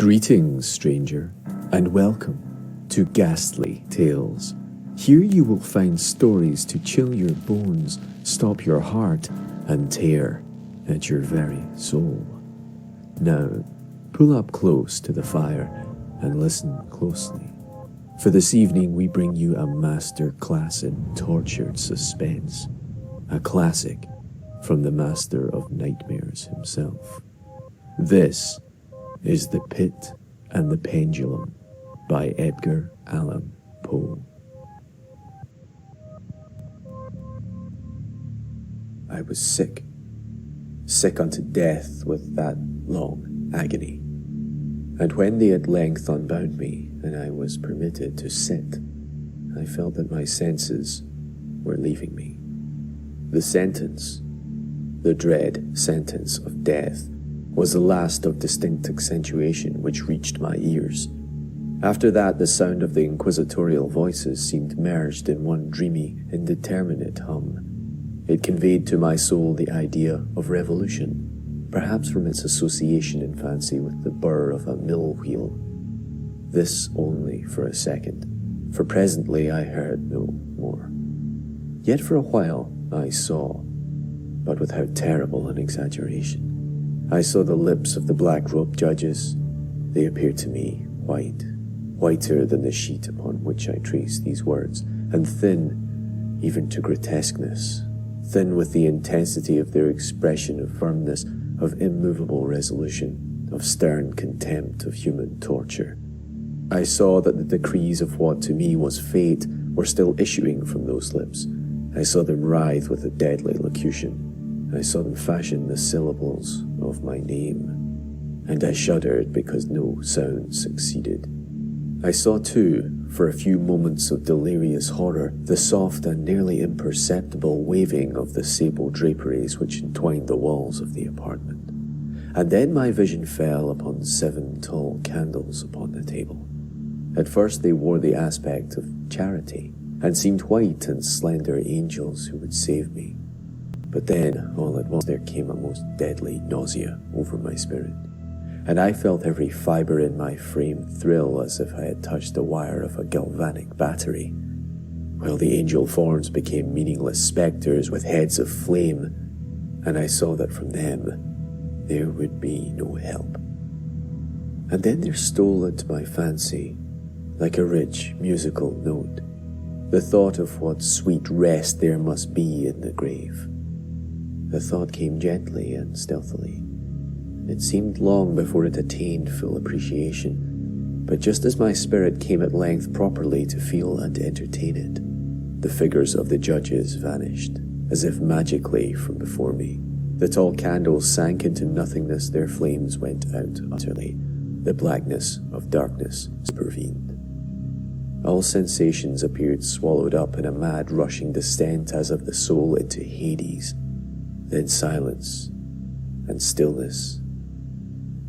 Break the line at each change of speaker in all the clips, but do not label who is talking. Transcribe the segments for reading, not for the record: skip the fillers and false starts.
Greetings, stranger, and welcome to Ghastly Tales. Here you will find stories to chill your bones, stop your heart, and tear at your very soul. Now, pull up close to the fire and listen closely. For this evening, we bring you a master class in tortured suspense, a classic from the master of nightmares himself. This is The Pit and the Pendulum by Edgar Allan Poe. I was sick unto death with that long agony. And when they at length unbound me, and I was permitted to sit, I felt that my senses were leaving me. The sentence, the dread sentence of death, was the last of distinct accentuation which reached my ears. After that, the sound of the inquisitorial voices seemed merged in one dreamy, indeterminate hum. It conveyed to my soul the idea of revolution, perhaps from its association in fancy with the burr of a mill wheel. This only for a second, for presently I heard no more. Yet for a while I saw, but with how terrible an exaggeration. I saw the lips of the black-robed judges. They appeared to me white, whiter than the sheet upon which I traced these words, and thin, even to grotesqueness, thin with the intensity of their expression of firmness, of immovable resolution, of stern contempt of human torture. I saw that the decrees of what to me was fate were still issuing from those lips. I saw them writhe with a deadly locution. I saw them fashion the syllables of my name, and I shuddered because no sound succeeded. I saw too, for a few moments of delirious horror, the soft and nearly imperceptible waving of the sable draperies which entwined the walls of the apartment. And then my vision fell upon 7 tall candles upon the table. At first they wore the aspect of charity, and seemed white and slender angels who would save me. But then, all at once, there came a most deadly nausea over my spirit, and I felt every fibre in my frame thrill as if I had touched the wire of a galvanic battery, while the angel forms became meaningless spectres with heads of flame, and I saw that from them there would be no help. And then there stole into my fancy, like a rich musical note, the thought of what sweet rest there must be in the grave. The thought came gently and stealthily. It seemed long before it attained full appreciation, but just as my spirit came at length properly to feel and entertain it, the figures of the judges vanished, as if magically from before me. The tall candles sank into nothingness, their flames went out utterly. The blackness of darkness supervened. All sensations appeared swallowed up in a mad rushing descent as of the soul into Hades. Then silence and stillness,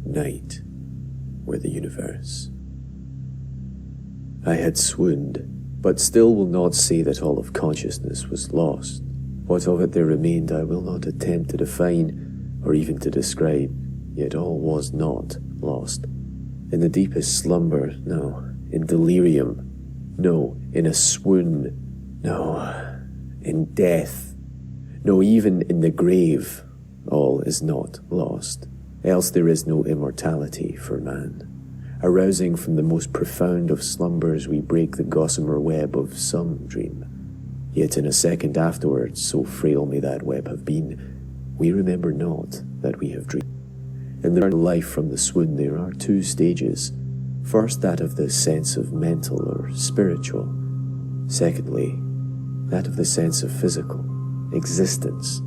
night were the universe. I had swooned, but still will not say that all of consciousness was lost. What of it there remained I will not attempt to define or even to describe, yet all was not lost. In the deepest slumber, no. In delirium, no. In a swoon, no. In death, no, even in the grave, all is not lost, else there is no immortality for man. Arousing from the most profound of slumbers, we break the gossamer web of some dream. Yet in a second afterwards, so frail may that web have been, we remember not that we have dreamed. In the life from the swoon there are 2 stages. First, that of the sense of mental or spiritual. Secondly, that of the sense of physical existence.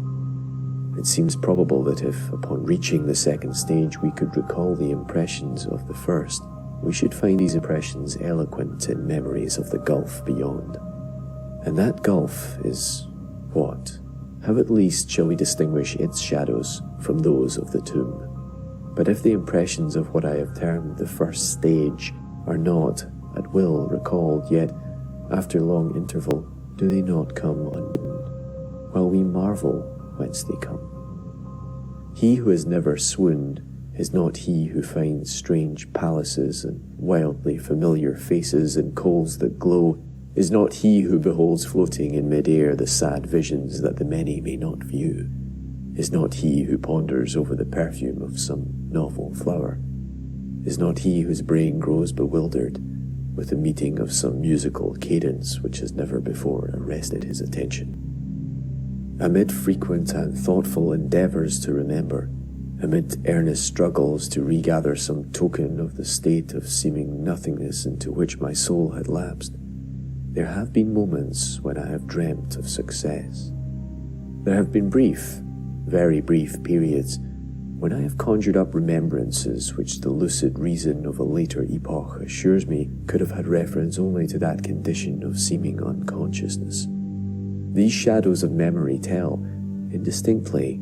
It seems probable that if, upon reaching the second stage, we could recall the impressions of the first, we should find these impressions eloquent in memories of the gulf beyond. And that gulf is what? How at least shall we distinguish its shadows from those of the tomb? But if the impressions of what I have termed the first stage are not, at will, recalled, yet, after long interval, do they not come unbidden, while we marvel whence they come? He who has never swooned is not he who finds strange palaces and wildly familiar faces in coals that glow, is not he who beholds floating in mid-air the sad visions that the many may not view, is not he who ponders over the perfume of some novel flower, is not he whose brain grows bewildered with the meeting of some musical cadence which has never before arrested his attention. Amid frequent and thoughtful endeavours to remember, amid earnest struggles to regather some token of the state of seeming nothingness into which my soul had lapsed, there have been moments when I have dreamt of success. There have been brief, very brief periods when I have conjured up remembrances which the lucid reason of a later epoch assures me could have had reference only to that condition of seeming unconsciousness. These shadows of memory tell, indistinctly,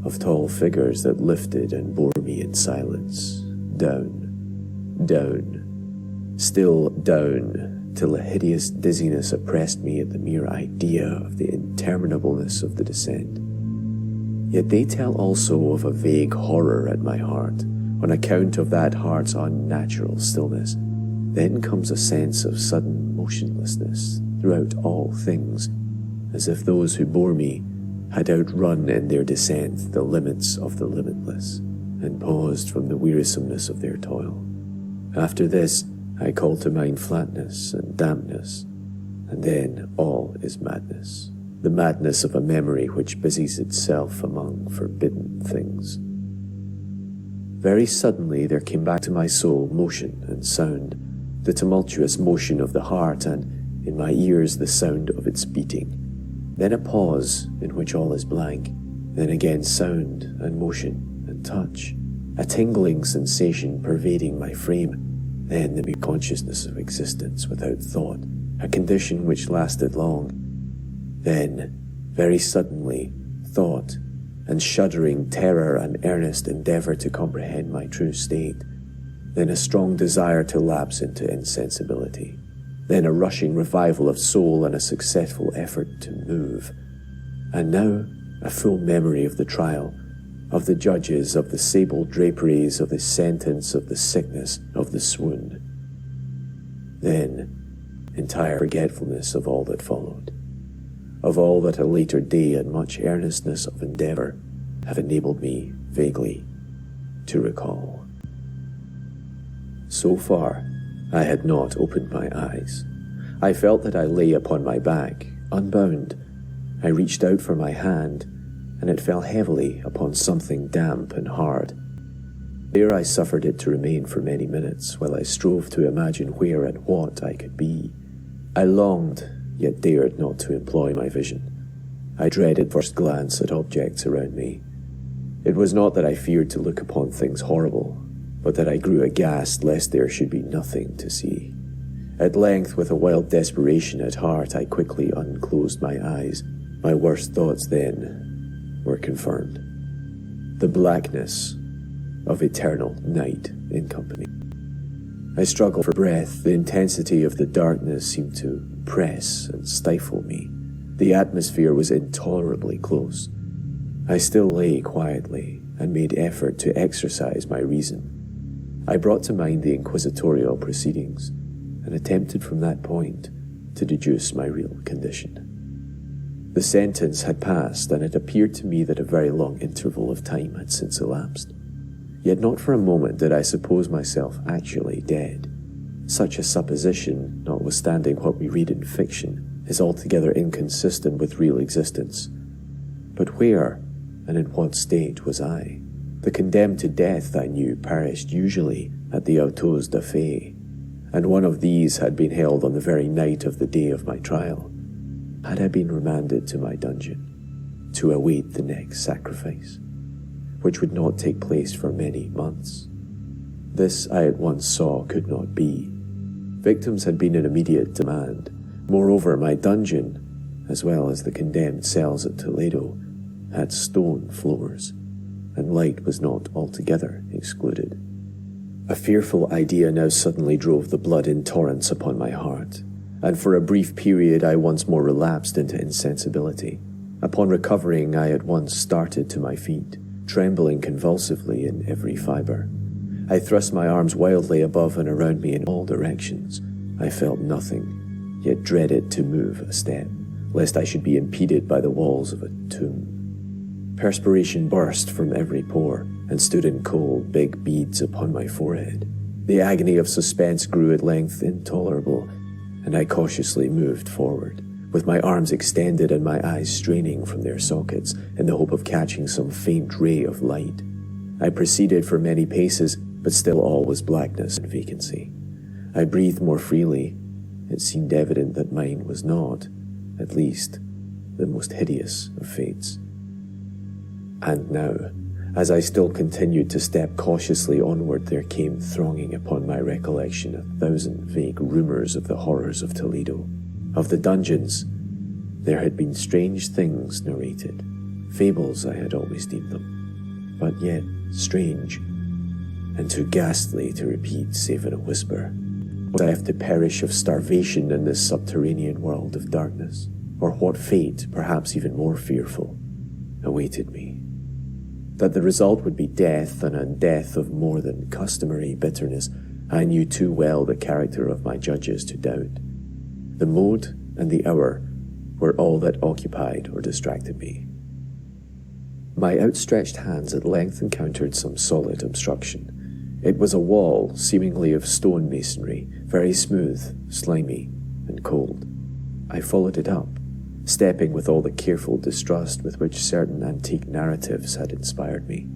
of tall figures that lifted and bore me in silence, down, down, still down, till a hideous dizziness oppressed me at the mere idea of the interminableness of the descent. Yet they tell also of a vague horror at my heart, on account of that heart's unnatural stillness. Then comes a sense of sudden motionlessness throughout all things, as if those who bore me had outrun in their descent the limits of the limitless, and paused from the wearisomeness of their toil. After this, I call to mind flatness and dampness, and then all is madness, the madness of a memory which busies itself among forbidden things. Very suddenly there came back to my soul motion and sound, the tumultuous motion of the heart, and in my ears the sound of its beating. Then a pause in which all is blank, then again sound and motion and touch, a tingling sensation pervading my frame, then the mere consciousness of existence without thought, a condition which lasted long. Then, very suddenly, thought, and shuddering terror and earnest endeavour to comprehend my true state. Then a strong desire to lapse into insensibility. Then a rushing revival of soul and a successful effort to move. And now, a full memory of the trial, of the judges, of the sable draperies, of the sentence, of the sickness, of the swoon. Then, entire forgetfulness of all that followed, of all that a later day and much earnestness of endeavour have enabled me vaguely to recall. So far, I had not opened my eyes. I felt that I lay upon my back, unbound. I reached out for my hand, and it fell heavily upon something damp and hard. There I suffered it to remain for many minutes, while I strove to imagine where and what I could be. I longed, yet dared not to employ my vision. I dreaded first glance at objects around me. It was not that I feared to look upon things horrible, but that I grew aghast lest there should be nothing to see. At length, with a wild desperation at heart, I quickly unclosed my eyes. My worst thoughts then were confirmed. The blackness of eternal night in company. I struggled for breath. The intensity of the darkness seemed to press and stifle me. The atmosphere was intolerably close. I still lay quietly and made effort to exercise my reason. I brought to mind the inquisitorial proceedings and attempted from that point to deduce my real condition. The sentence had passed, and it appeared to me that a very long interval of time had since elapsed. Yet not for a moment did I suppose myself actually dead. Such a supposition, notwithstanding what we read in fiction, is altogether inconsistent with real existence. But where and in what state was I? The condemned to death, I knew, perished usually at the autos da fe, and one of these had been held on the very night of the day of my trial. Had I been remanded to my dungeon to await the next sacrifice, which would not take place for many months? This I at once saw could not be. Victims had been in immediate demand. Moreover, my dungeon, as well as the condemned cells at Toledo, had stone floors, and light was not altogether excluded. A fearful idea now suddenly drove the blood in torrents upon my heart, and for a brief period I once more relapsed into insensibility. Upon recovering, I at once started to my feet, trembling convulsively in every fibre. I thrust my arms wildly above and around me in all directions. I felt nothing, yet dreaded to move a step, lest I should be impeded by the walls of a tomb. Perspiration burst from every pore and stood in cold, big beads upon my forehead. The agony of suspense grew at length intolerable, and I cautiously moved forward, with my arms extended and my eyes straining from their sockets in the hope of catching some faint ray of light. I proceeded for many paces, but still all was blackness and vacancy. I breathed more freely. It seemed evident that mine was not, at least, the most hideous of fates. And now, as I still continued to step cautiously onward, there came thronging upon my recollection 1,000 vague rumours of the horrors of Toledo, of the dungeons. There had been strange things narrated, fables I had always deemed them, but yet strange, and too ghastly to repeat save in a whisper. Was I left to perish of starvation in this subterranean world of darkness? Or what fate, perhaps even more fearful, awaited me? That the result would be death, and a death of more than customary bitterness, I knew too well the character of my judges to doubt. The mode and the hour were all that occupied or distracted me. My outstretched hands at length encountered some solid obstruction. It was a wall, seemingly of stone masonry, very smooth, slimy, and cold. I followed it up, stepping with all the careful distrust with which certain antique narratives had inspired me.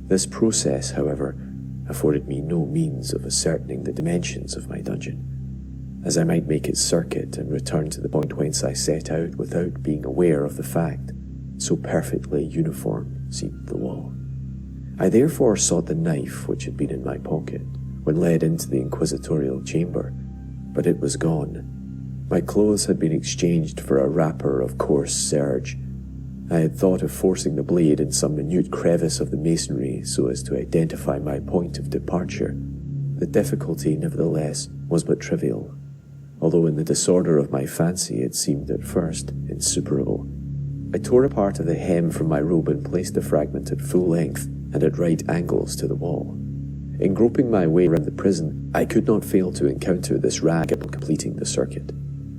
This process, however, afforded me no means of ascertaining the dimensions of my dungeon, as I might make its circuit and return to the point whence I set out without being aware of the fact, so perfectly uniform seemed the wall. I therefore sought the knife which had been in my pocket when led into the inquisitorial chamber, but it was gone. My clothes had been exchanged for a wrapper of coarse serge. I had thought of forcing the blade in some minute crevice of the masonry so as to identify my point of departure. The difficulty, nevertheless, was but trivial, although in the disorder of my fancy it seemed at first insuperable. I tore a part of the hem from my robe and placed the fragment at full length and at right angles to the wall. In groping my way around the prison, I could not fail to encounter this rag upon completing the circuit.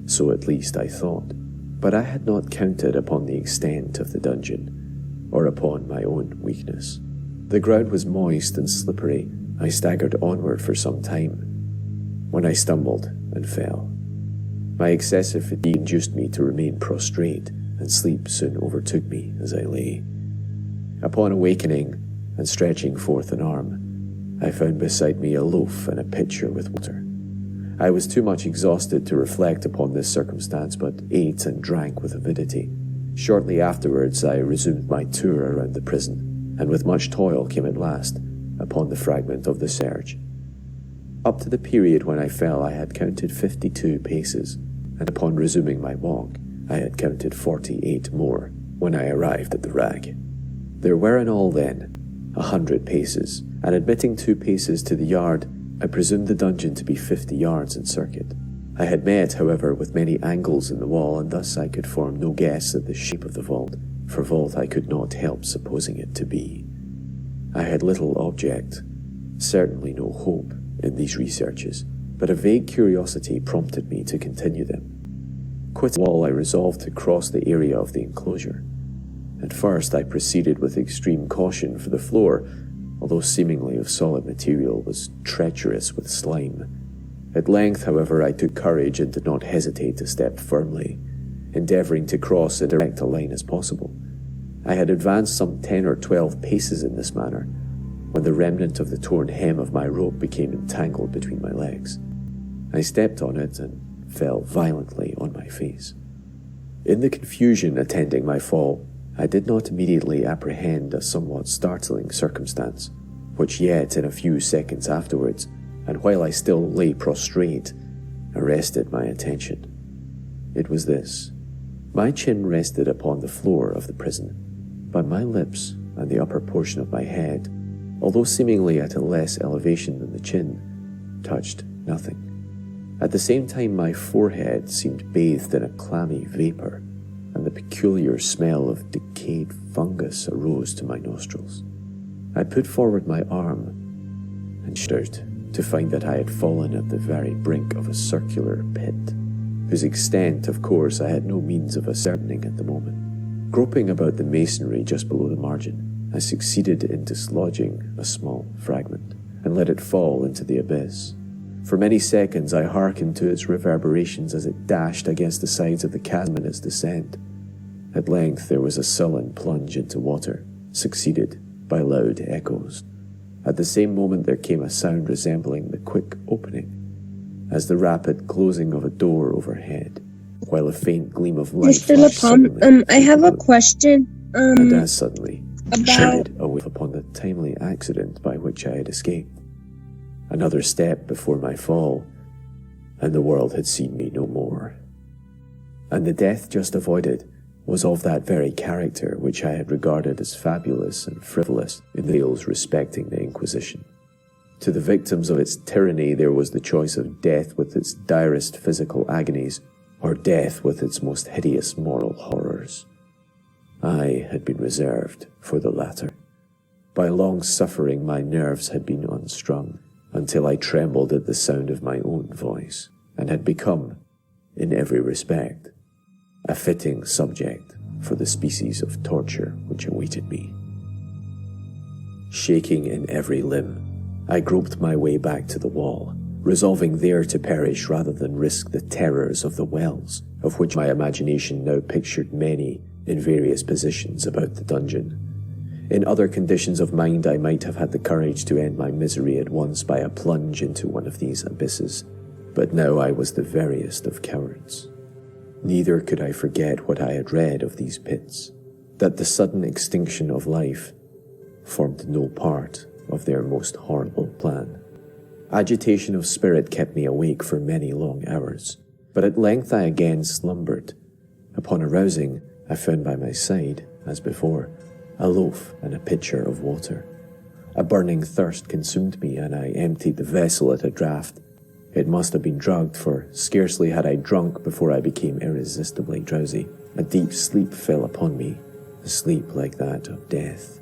So at least I thought, but I had not counted upon the extent of the dungeon, or upon my own weakness. The ground was moist and slippery. I staggered onward for some time, when I stumbled and fell. My excessive fatigue induced me to remain prostrate, and sleep soon overtook me as I lay. Upon awakening, and stretching forth an arm, I found beside me a loaf and a pitcher with water. I was too much exhausted to reflect upon this circumstance, but ate and drank with avidity. Shortly afterwards I resumed my tour around the prison, and with much toil came at last upon the fragment of the serge. Up to the period when I fell I had counted 52 paces, and upon resuming my walk I had counted 48 more when I arrived at the rag. There were in all then 100 paces, and admitting 2 paces to the yard, I presumed the dungeon to be 50 yards in circuit. I had met, however, with many angles in the wall, and thus I could form no guess at the shape of the vault, for vault I could not help supposing it to be. I had little object, certainly no hope, in these researches, but a vague curiosity prompted me to continue them. Quitting the wall, I resolved to cross the area of the enclosure. At first I proceeded with extreme caution, for the floor, although seemingly of solid material, was treacherous with slime. At length, however, I took courage and did not hesitate to step firmly, endeavouring to cross as direct a line as possible. I had advanced some 10 or 12 paces in this manner, when the remnant of the torn hem of my rope became entangled between my legs. I stepped on it and fell violently on my face. In the confusion attending my fall, I did not immediately apprehend a somewhat startling circumstance, which yet in a few seconds afterwards, and while I still lay prostrate, arrested my attention. It was this. My chin rested upon the floor of the prison, but my lips and the upper portion of my head, although seemingly at a less elevation than the chin, touched nothing. At the same time my forehead seemed bathed in a clammy vapour, and the peculiar smell of decayed fungus arose to my nostrils. I put forward my arm and shuddered to find that I had fallen at the very brink of a circular pit, whose extent, of course, I had no means of ascertaining at the moment. Groping about the masonry just below the margin, I succeeded in dislodging a small fragment and let it fall into the abyss. For many seconds I hearkened to its reverberations as it dashed against the sides of the chasm in its descent. At length there was a sullen plunge into water, succeeded by loud echoes. At the same moment there came a sound resembling the quick opening, as the rapid closing of a door overhead, while a faint gleam of light
Mr.
flashed suddenly
I have a
through the
question.
and as suddenly
About
shaded away upon the timely accident by which I had escaped. Another step before my fall, and the world had seen me no more. And the death just avoided was of that very character which I had regarded as fabulous and frivolous in the tales respecting the Inquisition. To the victims of its tyranny there was the choice of death with its direst physical agonies, or death with its most hideous moral horrors. I had been reserved for the latter. By long suffering my nerves had been unstrung, until I trembled at the sound of my own voice, and had become, in every respect, a fitting subject for the species of torture which awaited me. Shaking in every limb, I groped my way back to the wall, resolving there to perish rather than risk the terrors of the wells, of which my imagination now pictured many in various positions about the dungeon. In other conditions of mind I might have had the courage to end my misery at once by a plunge into one of these abysses, but now I was the veriest of cowards. Neither could I forget what I had read of these pits, that the sudden extinction of life formed no part of their most horrible plan. Agitation of spirit kept me awake for many long hours, but at length I again slumbered. Upon arousing, I found by my side, as before, a loaf and a pitcher of water. A burning thirst consumed me, and I emptied the vessel at a draught. It must have been drugged, for scarcely had I drunk before I became irresistibly drowsy. A deep sleep fell upon me, a sleep like that of death.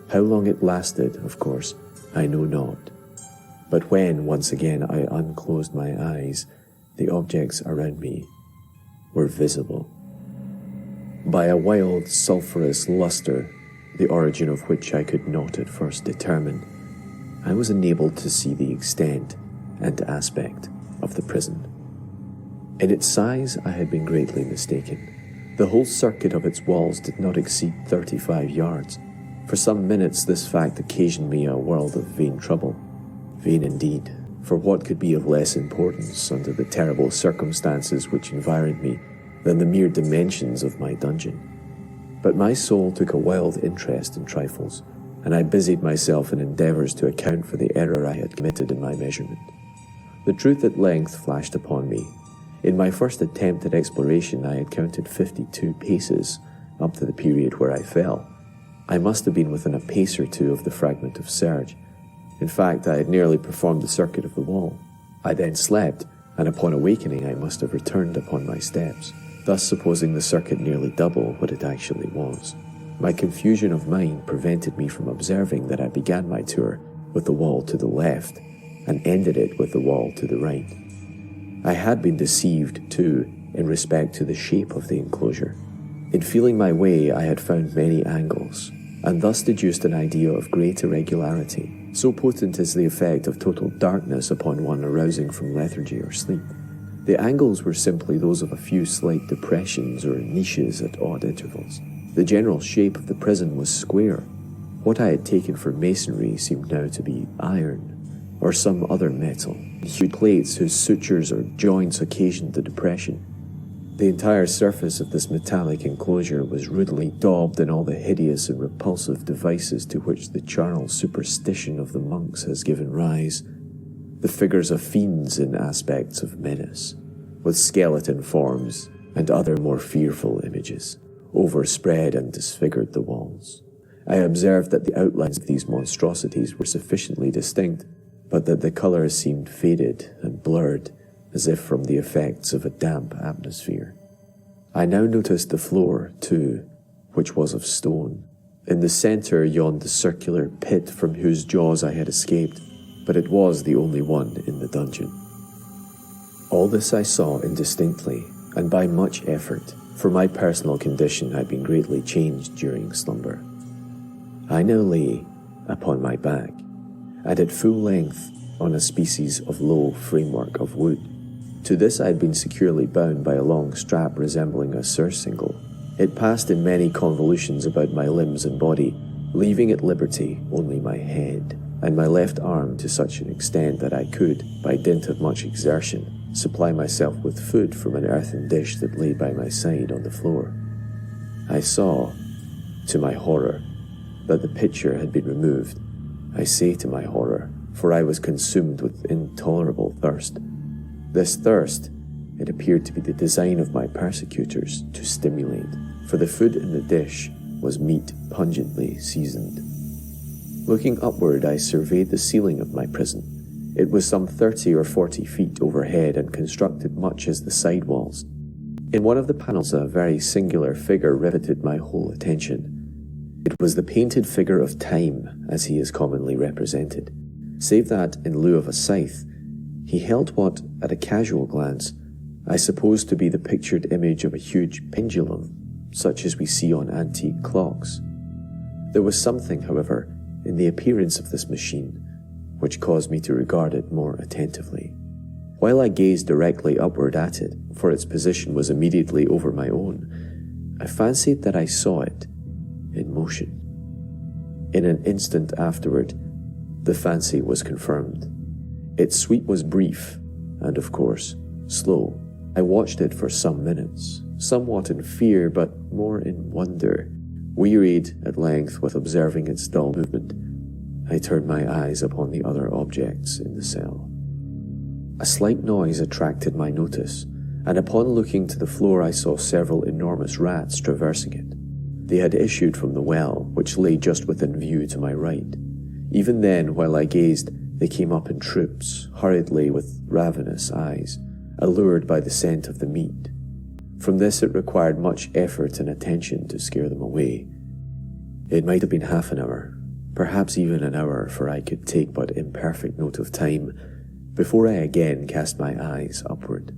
How long it lasted, of course, I know not. But when, once again, I unclosed my eyes, the objects around me were visible. By a wild, sulphurous lustre, the origin of which I could not at first determine, I was enabled to see the extent and aspect of the prison. In its size I had been greatly mistaken. The whole circuit of its walls did not exceed 35 yards. For some minutes this fact occasioned me a world of vain trouble. Vain indeed, for what could be of less importance under the terrible circumstances which environed me than the mere dimensions of my dungeon? But my soul took a wild interest in trifles, and I busied myself in endeavours to account for the error I had committed in my measurement. The truth at length flashed upon me. In my first attempt at exploration I had counted 52 paces up to the period where I fell. I must have been within a pace or two of the fragment of serge. In fact, I had nearly performed the circuit of the wall. I then slept, and upon awakening I must have returned upon my steps, thus supposing the circuit nearly double what it actually was. My confusion of mind prevented me from observing that I began my tour with the wall to the left and ended it with the wall to the right. I had been deceived, too, in respect to the shape of the enclosure. In feeling my way, I had found many angles, and thus deduced an idea of great irregularity. So potent is the effect of total darkness upon one arousing from lethargy or sleep. The angles were simply those of a few slight depressions or niches at odd intervals. The general shape of the prison was square. What I had taken for masonry seemed now to be iron, or some other metal, huge plates whose sutures or joints occasioned the depression. The entire surface of this metallic enclosure was rudely daubed in all the hideous and repulsive devices to which the charnel superstition of the monks has given rise. The figures of fiends in aspects of menace, with skeleton forms and other more fearful images, overspread and disfigured the walls. I observed that the outlines of these monstrosities were sufficiently distinct, but that the colours seemed faded and blurred, as if from the effects of a damp atmosphere. I now noticed the floor, too, which was of stone. In the centre yawned the circular pit from whose jaws I had escaped, but it was the only one in the dungeon. All this I saw indistinctly, and by much effort, for my personal condition had been greatly changed during slumber. I now lay upon my back, and at full length on a species of low framework of wood. To this I had been securely bound by a long strap resembling a surcingle. It passed in many convolutions about my limbs and body, leaving at liberty only my head, and my left arm to such an extent that I could, by dint of much exertion, supply myself with food from an earthen dish that lay by my side on the floor. I saw, to my horror, that the pitcher had been removed. I say to my horror, for I was consumed with intolerable thirst. This thirst, it appeared to be the design of my persecutors to stimulate, for the food in the dish was meat pungently seasoned. Looking upward, I surveyed the ceiling of my prison. It was some 30 or 40 feet overhead and constructed much as the side walls. In one of the panels, a very singular figure riveted my whole attention. It was the painted figure of Time, as he is commonly represented, save that, in lieu of a scythe, he held what, at a casual glance, I supposed to be the pictured image of a huge pendulum, such as we see on antique clocks. There was something, however, in the appearance of this machine, which caused me to regard it more attentively. While I gazed directly upward at it, for its position was immediately over my own, I fancied that I saw it in motion. In an instant afterward, the fancy was confirmed. Its sweep was brief, and of course, slow. I watched it for some minutes, somewhat in fear, but more in wonder. Wearied at length with observing its dull movement, I turned my eyes upon the other objects in the cell. A slight noise attracted my notice, and upon looking to the floor I saw several enormous rats traversing it. They had issued from the well, which lay just within view to my right. Even then, while I gazed, they came up in troops, hurriedly with ravenous eyes, allured by the scent of the meat. From this it required much effort and attention to scare them away. It might have been half an hour, perhaps even an hour, for I could take but imperfect note of time, before I again cast my eyes upward.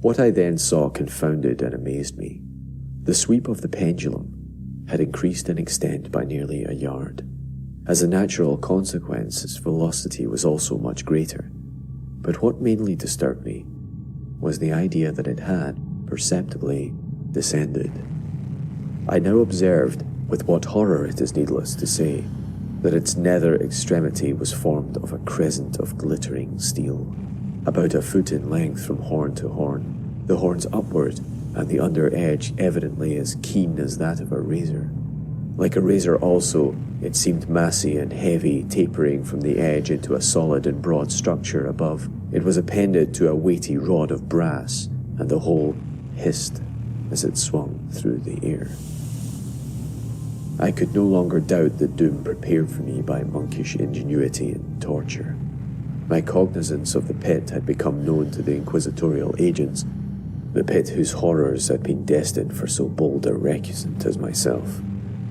What I then saw confounded and amazed me. The sweep of the pendulum had increased in extent by nearly a yard. As a natural consequence, its velocity was also much greater. But what mainly disturbed me was the idea that it had, perceptibly, descended. I now observed, with what horror it is needless to say, that its nether extremity was formed of a crescent of glittering steel, about a foot in length from horn to horn, the horns upward, and the under edge evidently as keen as that of a razor. Like a razor also, it seemed massy and heavy, tapering from the edge into a solid and broad structure above. It was appended to a weighty rod of brass, and the whole hissed as it swung through the air. I could no longer doubt the doom prepared for me by monkish ingenuity and torture. My cognizance of the pit had become known to the inquisitorial agents, the pit whose horrors had been destined for so bold a recusant as myself.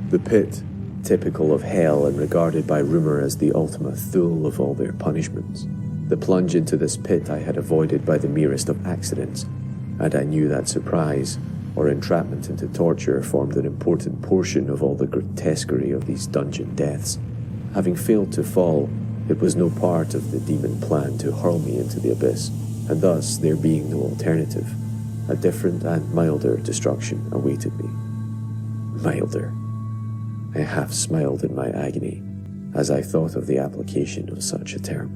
The pit, typical of hell and regarded by rumour as the ultima thule of all their punishments. The plunge into this pit I had avoided by the merest of accidents, and I knew that surprise, or entrapment into torture, formed an important portion of all the grotesquerie of these dungeon deaths. Having failed to fall, it was no part of the demon plan to hurl me into the abyss, and thus, there being no alternative, a different and milder destruction awaited me. Milder. I half smiled in my agony as I thought of the application of such a term.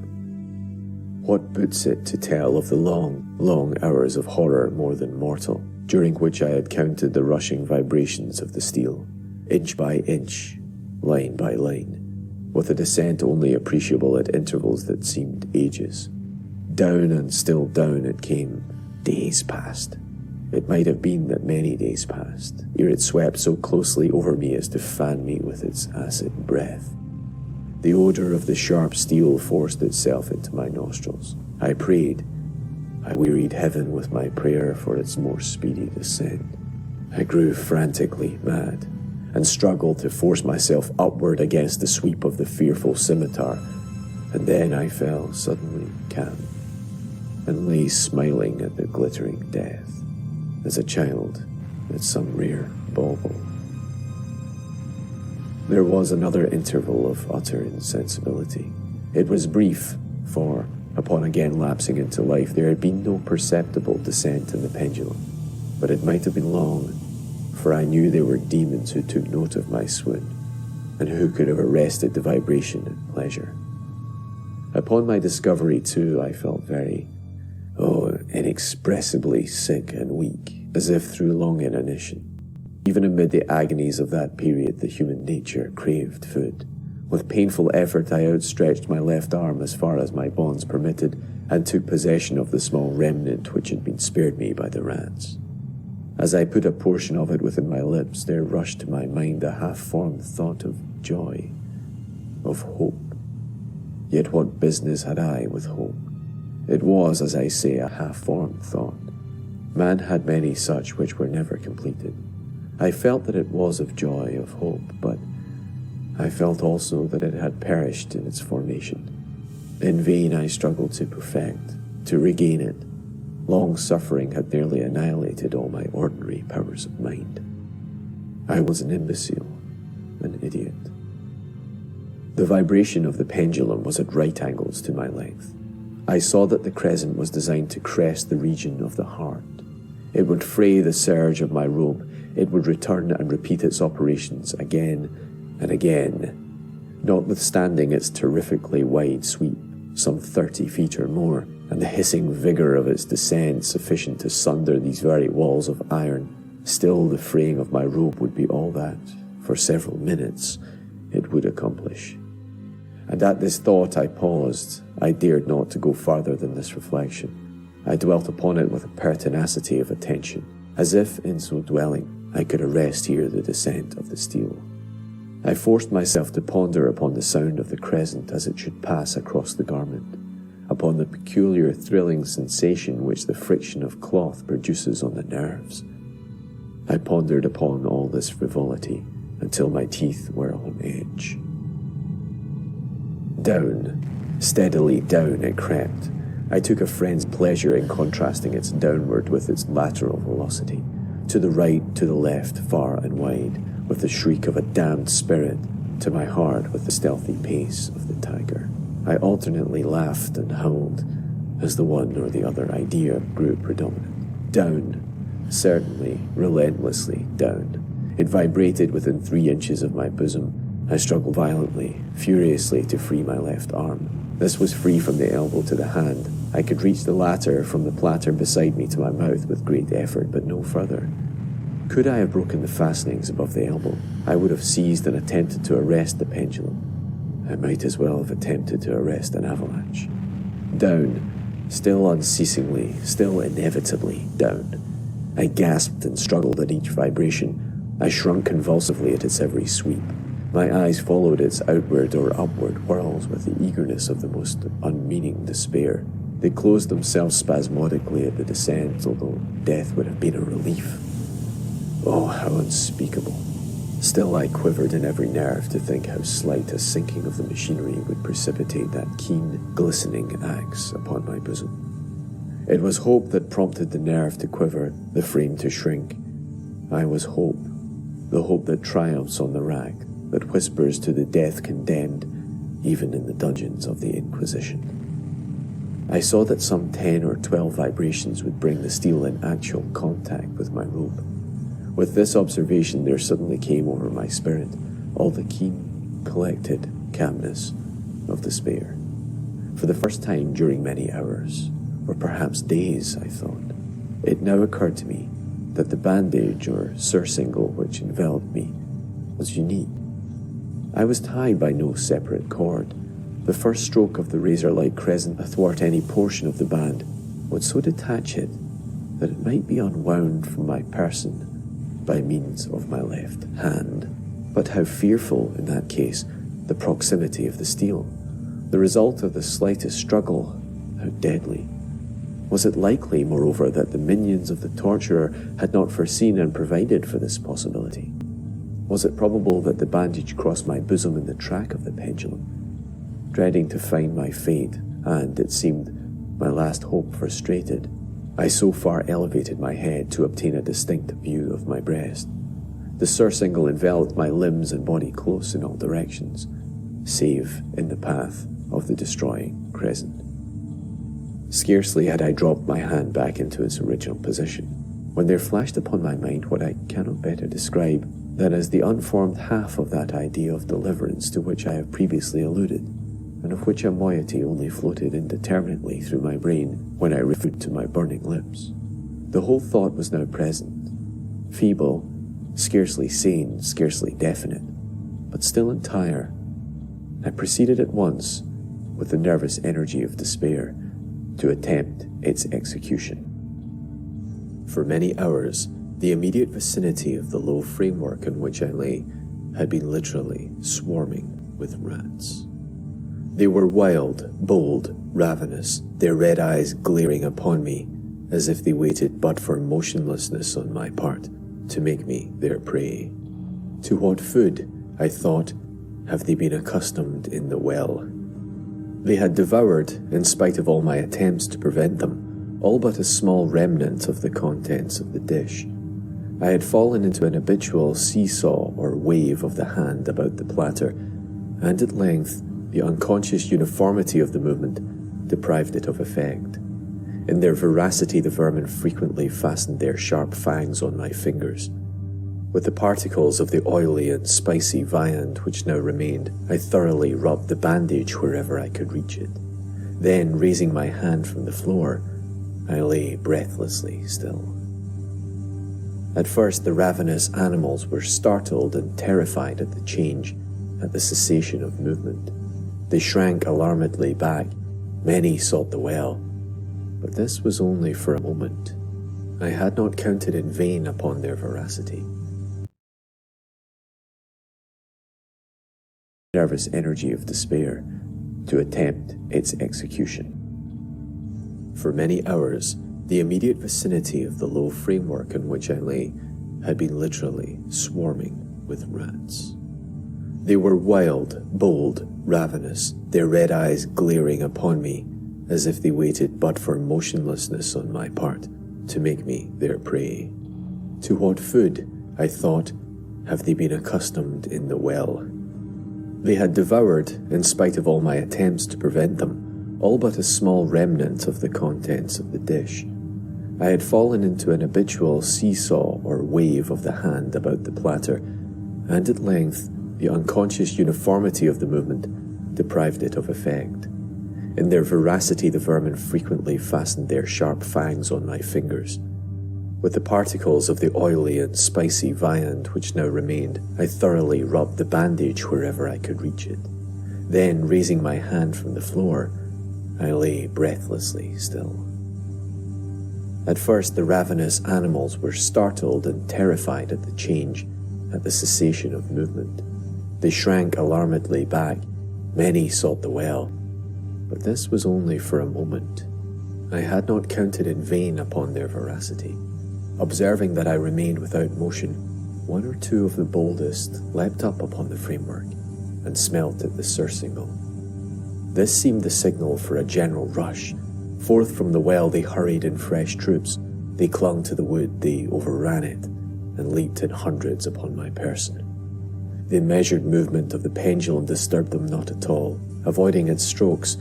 What boots it to tell of the long, long hours of horror more than mortal, during which I had counted the rushing vibrations of the steel, inch by inch, line by line, with a descent only appreciable at intervals that seemed ages. Down and still down it came. Days passed. It might have been that many days passed, ere it swept so closely over me as to fan me with its acid breath. The odour of the sharp steel forced itself into my nostrils. I prayed. I wearied heaven with my prayer for its more speedy descent. I grew frantically mad and struggled to force myself upward against the sweep of the fearful scimitar, and then I fell suddenly calm and lay smiling at the glittering death as a child at some rare bauble. There was another interval of utter insensibility. It was brief, for, upon again lapsing into life, there had been no perceptible descent in the pendulum, but it might have been long, for I knew there were demons who took note of my swoon, and who could have arrested the vibration at pleasure. Upon my discovery, too, I felt very, inexpressibly sick and weak, as if through long inanition. Even amid the agonies of that period, the human nature craved food. With painful effort, I outstretched my left arm as far as my bonds permitted, and took possession of the small remnant which had been spared me by the rats. As I put a portion of it within my lips, there rushed to my mind a half-formed thought of joy, of hope. Yet what business had I with hope? It was, as I say, a half-formed thought. Man had many such which were never completed. I felt that it was of joy, of hope, but I felt also that it had perished in its formation. In vain I struggled to perfect, to regain it. Long suffering had nearly annihilated all my ordinary powers of mind. I was an imbecile, an idiot. The vibration of the pendulum was at right angles to my length. I saw that the crescent was designed to crest the region of the heart. It would fray the serge of my robe. It would return and repeat its operations again and again, notwithstanding its terrifically wide sweep, some 30 feet or more, and the hissing vigor of its descent sufficient to sunder these very walls of iron. Still, the fraying of my robe would be all that, for several minutes, it would accomplish. And at this thought I paused. I dared not to go farther than this reflection. I dwelt upon it with a pertinacity of attention, as if, in so dwelling, I could arrest here the descent of the steel. I forced myself to ponder upon the sound of the crescent as it should pass across the garment, upon the peculiar thrilling sensation which the friction of cloth produces on the nerves. I pondered upon all this frivolity until my teeth were on edge. Down, steadily down it crept. I took a friend's pleasure in contrasting its downward with its lateral velocity, to the right, to the left, far and wide, with the shriek of a damned spirit, to my heart with the stealthy pace of the tiger. I alternately laughed and howled as the one or the other idea grew predominant. Down, certainly, relentlessly down. It vibrated within 3 inches of my bosom. I struggled violently, furiously to free my left arm. This was free from the elbow to the hand. I could reach the latter from the platter beside me to my mouth with great effort, but no further. Could I have broken the fastenings above the elbow, I would have seized and attempted to arrest the pendulum. I might as well have attempted to arrest an avalanche. Down, still unceasingly, still inevitably down. I gasped and struggled at each vibration. I shrunk convulsively at its every sweep. My eyes followed its outward or upward whirls with the eagerness of the most unmeaning despair. They closed themselves spasmodically at the descent, although death would have been a relief. Oh, how unspeakable. Still I quivered in every nerve to think how slight a sinking of the machinery would precipitate that keen, glistening axe upon my bosom. It was hope that prompted the nerve to quiver, the frame to shrink. I was hope, the hope that triumphs on the rack, that whispers to the death condemned, even in the dungeons of the Inquisition. I saw that some 10 or 12 vibrations would bring the steel in actual contact with my robe. With this observation, there suddenly came over my spirit all the keen, collected calmness of despair. For the first time during many hours, or perhaps days, I thought, it now occurred to me that the bandage or surcingle which enveloped me was unique. I was tied by no separate cord. The first stroke of the razor-like crescent athwart any portion of the band would so detach it that it might be unwound from my person by means of my left hand. But how fearful, in that case, the proximity of the steel. The result of the slightest struggle, how deadly. Was it likely, moreover, that the minions of the torturer had not foreseen and provided for this possibility? Was it probable that the bandage crossed my bosom in the track of the pendulum? Dreading to find my fate, and, it seemed, my last hope frustrated, I so far elevated my head to obtain a distinct view of my breast. The surcingle enveloped my limbs and body close in all directions, save in the path of the destroying crescent. Scarcely had I dropped my hand back into its original position, when there flashed upon my mind what I cannot better describe than as the unformed half of that idea of deliverance to which I have previously alluded, and of which a moiety only floated indeterminately through my brain when I referred to my burning lips. The whole thought was now present, feeble, scarcely sane, scarcely definite, but still entire. I proceeded at once, with the nervous energy of despair, to attempt its execution. For many hours, the immediate vicinity of the low framework on which I lay had been literally swarming with rats. They were wild, bold, ravenous, their red eyes glaring upon me as if they waited but for motionlessness on my part to make me their prey. To what food, I thought, have they been accustomed in the well? They had devoured, in spite of all my attempts to prevent them, all but a small remnant of the contents of the dish. I had fallen into an habitual seesaw or wave of the hand about the platter, and at length the unconscious uniformity of the movement deprived it of effect. In their voracity, the vermin frequently fastened their sharp fangs on my fingers. With the particles of the oily and spicy viand which now remained, I thoroughly rubbed the bandage wherever I could reach it. Then, raising my hand from the floor, I lay breathlessly still. At first, the ravenous animals were startled and terrified at the change, at the cessation of movement. They shrank alarmedly back. Many sought the well, but this was only for a moment. I had not counted in vain upon their voracity. Nervous energy of despair to attempt its execution. For many hours, the immediate vicinity of the low framework on which I lay had been literally swarming with rats. They were wild, bold, ravenous, their red eyes glaring upon me as if they waited but for motionlessness on my part to make me their prey. To what food, I thought, have they been accustomed in the well? They had devoured, in spite of all my attempts to prevent them, all but a small remnant of the contents of the dish. I had fallen into an habitual seesaw or wave of the hand about the platter, and at length the unconscious uniformity of the movement deprived it of effect. In their voracity, the vermin frequently fastened their sharp fangs on my fingers. With the particles of the oily and spicy viand which now remained, I thoroughly rubbed the bandage wherever I could reach it. Then, raising my hand from the floor, I lay breathlessly still. At first, the ravenous animals were startled and terrified at the change, at the cessation of movement. They shrank alarmedly back. Many sought the well, but this was only for a moment. I had not counted in vain upon their voracity. Observing that I remained without motion, one or two of the boldest leapt up upon the framework and smelt at the surcingle. This seemed the signal for a general rush. Forth from the well they hurried in fresh troops. They clung to the wood, they overran it, and leaped in hundreds upon my person. The measured movement of the pendulum disturbed them not at all. Avoiding its strokes,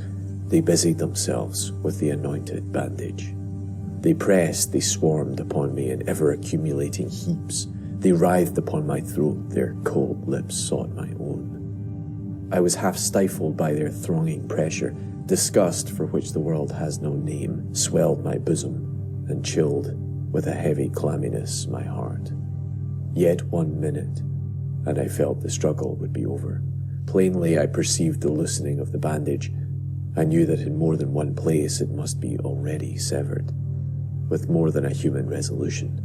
they busied themselves with the anointed bandage. They pressed, they swarmed upon me in ever-accumulating heaps. They writhed upon my throat, their cold lips sought my own. I was half stifled by their thronging pressure. Disgust, for which the world has no name, swelled my bosom and chilled with a heavy clamminess my heart. Yet 1 minute, and I felt the struggle would be over. Plainly, I perceived the loosening of the bandage. I knew that in more than one place it must be already severed. With more than a human resolution,